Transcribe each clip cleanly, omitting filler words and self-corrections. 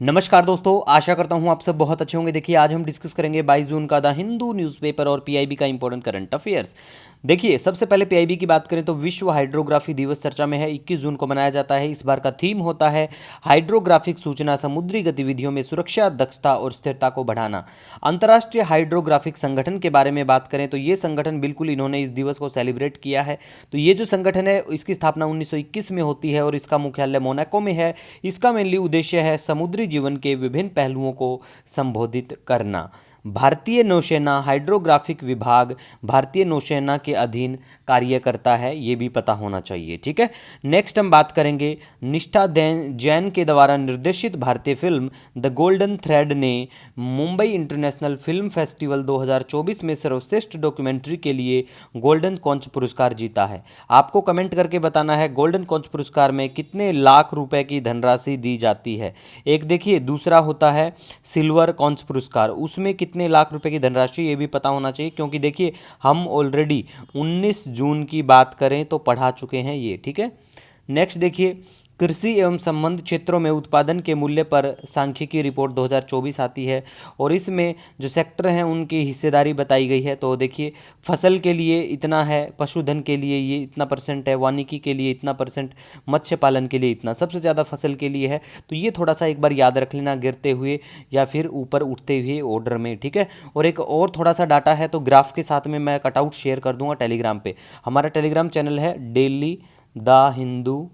नमस्कार दोस्तों, आशा करता हूँ आप सब बहुत अच्छे होंगे। देखिए, आज हम डिस्कस करेंगे 22 जून का द हिंदू न्यूज़पेपर और पीआईबी का इंपॉर्टेंट करंट अफेयर्स। देखिए, सबसे पहले पीआईबी की बात करें तो विश्व हाइड्रोग्राफी दिवस चर्चा में है। 21 जून को मनाया जाता है। इस बार का थीम होता है हाइड्रोग्राफिक सूचना समुद्री गतिविधियों में सुरक्षा, दक्षता और स्थिरता को बढ़ाना। अंतर्राष्ट्रीय हाइड्रोग्राफिक संगठन के बारे में बात करें तो ये संगठन बिल्कुल इन्होंने इस दिवस को सेलिब्रेट किया है। तो ये जो संगठन है इसकी स्थापना 1921 में होती है और इसका मुख्यालय मोनाको में है। इसका मेनली उद्देश्य है समुद्री जीवन के विभिन्न पहलुओं को संबोधित करना। भारतीय नौसेना हाइड्रोग्राफिक विभाग भारतीय नौसेना के अधीन कार्य करता है, ये भी पता होना चाहिए। ठीक है, नेक्स्ट हम बात करेंगे निष्ठा जैन के द्वारा निर्देशित भारतीय फिल्म द गोल्डन थ्रेड ने मुंबई इंटरनेशनल फिल्म फेस्टिवल 2024 में सर्वश्रेष्ठ डॉक्यूमेंट्री के लिए गोल्डन कॉन्च पुरस्कार जीता है। आपको कमेंट करके बताना है गोल्डन कॉन्च पुरस्कार में कितने लाख रुपए की धनराशि दी जाती है। एक देखिए, दूसरा होता है सिल्वर कॉन्च पुरस्कार, उसमें कितने लाख रुपए की धनराशि, ये भी पता होना चाहिए क्योंकि देखिए हम ऑलरेडी 19 जून की बात करें तो पढ़ा चुके हैं ये। ठीक है, नेक्स्ट देखिए, कृषि एवं संबंध क्षेत्रों में उत्पादन के मूल्य पर सांख्यिकी रिपोर्ट 2024 आती है और इसमें जो सेक्टर हैं उनकी हिस्सेदारी बताई गई है। तो देखिए, फसल के लिए इतना है, पशुधन के लिए ये इतना परसेंट है, वानिकी के लिए इतना परसेंट, मत्स्य पालन के लिए इतना, सबसे ज़्यादा फसल के लिए है। तो ये थोड़ा सा एक बार याद रख लेना, गिरते हुए या फिर ऊपर उठते हुए ऑर्डर में। ठीक है, और एक और थोड़ा सा डाटा है तो ग्राफ के साथ में मैं कटआउट शेयर कर दूंगा टेलीग्राम पे। हमारा टेलीग्राम चैनल है डेली द हिंदू,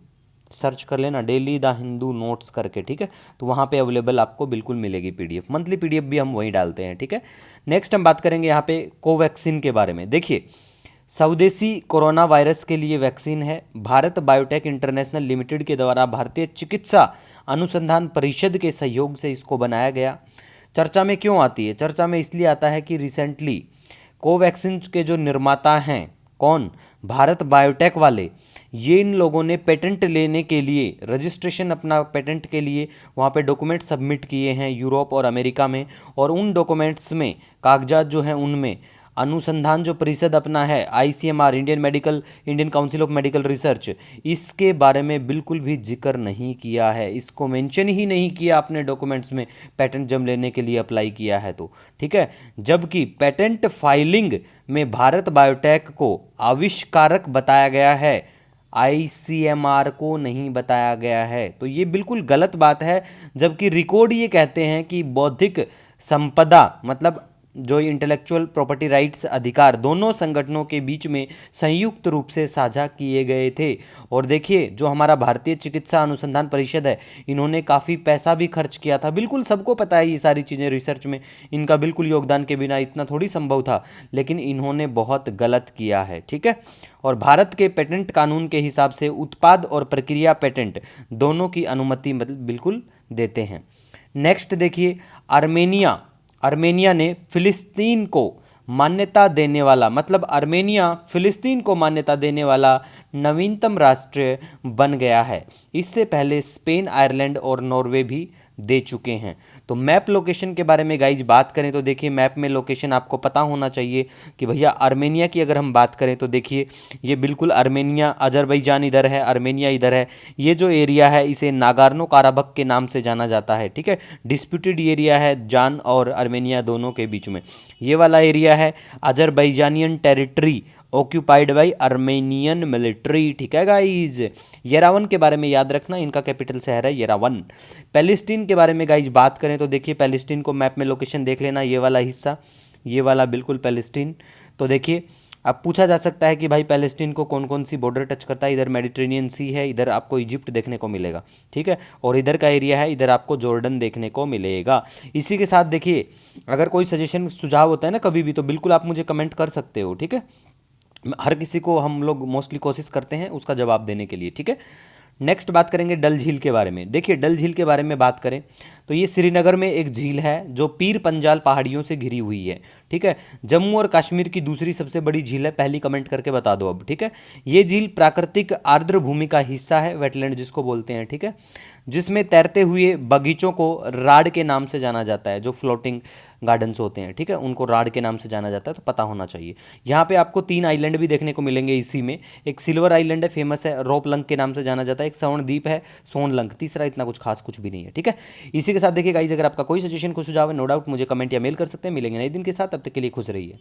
सर्च कर लेना डेली द हिंदू नोट्स करके। ठीक है, तो वहाँ पे अवेलेबल आपको बिल्कुल मिलेगी पीडीएफ, मंथली पीडीएफ भी हम वहीं डालते हैं। ठीक है, नेक्स्ट हम बात करेंगे यहाँ पे कोवैक्सीन के बारे में। देखिए, स्वदेशी कोरोना वायरस के लिए वैक्सीन है। भारत बायोटेक इंटरनेशनल लिमिटेड के द्वारा भारतीय चिकित्सा अनुसंधान परिषद के सहयोग से इसको बनाया गया। चर्चा में क्यों आती है? चर्चा में इसलिए आता है कि रिसेंटली कोवैक्सीन के जो निर्माता हैं, कौन? भारत बायोटेक वाले, ये इन लोगों ने पेटेंट लेने के लिए रजिस्ट्रेशन, अपना पेटेंट के लिए वहाँ पे डॉक्यूमेंट सबमिट किए हैं यूरोप और अमेरिका में। और उन डॉक्यूमेंट्स में, कागजात जो हैं उनमें अनुसंधान जो परिषद अपना है ICMR, Indian council of medical research, इसके बारे में बिल्कुल भी जिक्र नहीं किया है। इसको मेंशन ही नहीं किया अपने डॉक्यूमेंट्स में, पेटेंट जब लेने के लिए अप्लाई किया है तो। ठीक है, जबकि पेटेंट फाइलिंग में भारत बायोटेक को आविष्कारक बताया गया है, आईसीएमआर को नहीं बताया गया है। तो ये बिल्कुल गलत बात है, जबकि रिकॉर्ड ये कहते हैं कि बौद्धिक संपदा मतलब जो इंटेलेक्चुअल प्रॉपर्टी राइट्स अधिकार दोनों संगठनों के बीच में संयुक्त रूप से साझा किए गए थे। और देखिए, जो हमारा भारतीय चिकित्सा अनुसंधान परिषद है, इन्होंने काफ़ी पैसा भी खर्च किया था। बिल्कुल सबको पता है ये सारी चीज़ें, रिसर्च में इनका बिल्कुल योगदान के बिना इतना थोड़ी संभव था, लेकिन इन्होंने बहुत गलत किया है। ठीक है, और भारत के पेटेंट कानून के हिसाब से उत्पाद और प्रक्रिया पेटेंट दोनों की अनुमति बिल्कुल देते हैं। नेक्स्ट देखिए, आर्मेनिया ने फिलिस्तीन को मान्यता देने वाला, मतलब आर्मेनिया फिलिस्तीन को मान्यता देने वाला नवीनतम राष्ट्र बन गया है। इससे पहले स्पेन, आयरलैंड और नॉर्वे भी दे चुके हैं। तो मैप लोकेशन के बारे में गाइज बात करें तो देखिए, मैप में लोकेशन आपको पता होना चाहिए कि भैया आर्मेनिया की अगर हम बात करें तो देखिए ये बिल्कुल आर्मेनिया, अजरबैजान इधर है, आर्मेनिया इधर है। ये जो एरिया है इसे नागार्नो काराबख के नाम से जाना जाता है। ठीक है, डिस्प्यूटेड एरिया है जान और आर्मेनिया दोनों के बीच में। ये वाला एरिया है Azerbaijanian territory occupied by Armenian military. ठीक है गाइज, येरावन के बारे में याद रखना, इनका कैपिटल शहर है येरावन। पैलेस्टीन के बारे में गाइज बात करें तो देखिए, पैलेस्टीन को मैप में लोकेशन देख लेना, ये वाला हिस्सा, ये वाला बिल्कुल पैलेस्टीन। तो देखिए, अब पूछा जा सकता है कि भाई पैलेस्टीन को कौन कौन सी बॉर्डर टच करता है? इधर मेडिटेरेनियन सी है, इधर आपको इजिप्ट देखने को मिलेगा। ठीक है, और इधर का एरिया है, इधर आपको जॉर्डन देखने को मिलेगा। इसी के साथ देखिए, अगर कोई सजेशन सुझाव होता है ना कभी भी, तो बिल्कुल आप मुझे कमेंट कर सकते हो। ठीक है, हर किसी को हम लोग मोस्टली कोशिश करते हैं उसका जवाब देने के लिए। ठीक है, नेक्स्ट बात करेंगे डल झील के बारे में। देखिए, डल झील के बारे में बात करें तो ये श्रीनगर में एक झील है जो पीर पंजाल पहाड़ियों से घिरी हुई है। ठीक है, जम्मू और कश्मीर की दूसरी सबसे बड़ी झील है, पहली कमेंट करके बता दो अब। ठीक है, ये झील प्राकृतिक आर्द्र भूमि का हिस्सा है, वेटलैंड जिसको बोलते हैं। ठीक है, जिसमें तैरते हुए बगीचों को राड के नाम से जाना जाता है। जो फ्लोटिंग गार्डन्स होते हैं, ठीक है, उनको राड के नाम से जाना जाता है, तो पता होना चाहिए। यहाँ पे आपको 3 आइलैंड भी देखने को मिलेंगे इसी में। एक सिल्वर आइलैंड है, फेमस है, रोपलंक के नाम से जाना जाता है। एक स्वर्ण द्वीप है, सोनलंक। तीसरा इतना कुछ खास कुछ भी नहीं है, ठीक है। इसी के साथ देखिए गाइस, अगर आपका कोई सजेशन, कोई सुझाव है, नो डाउट मुझे कमेंट या मेल कर सकते हैं। मिलेंगे नए दिन के साथ, तब तक के लिए खुश रहिए।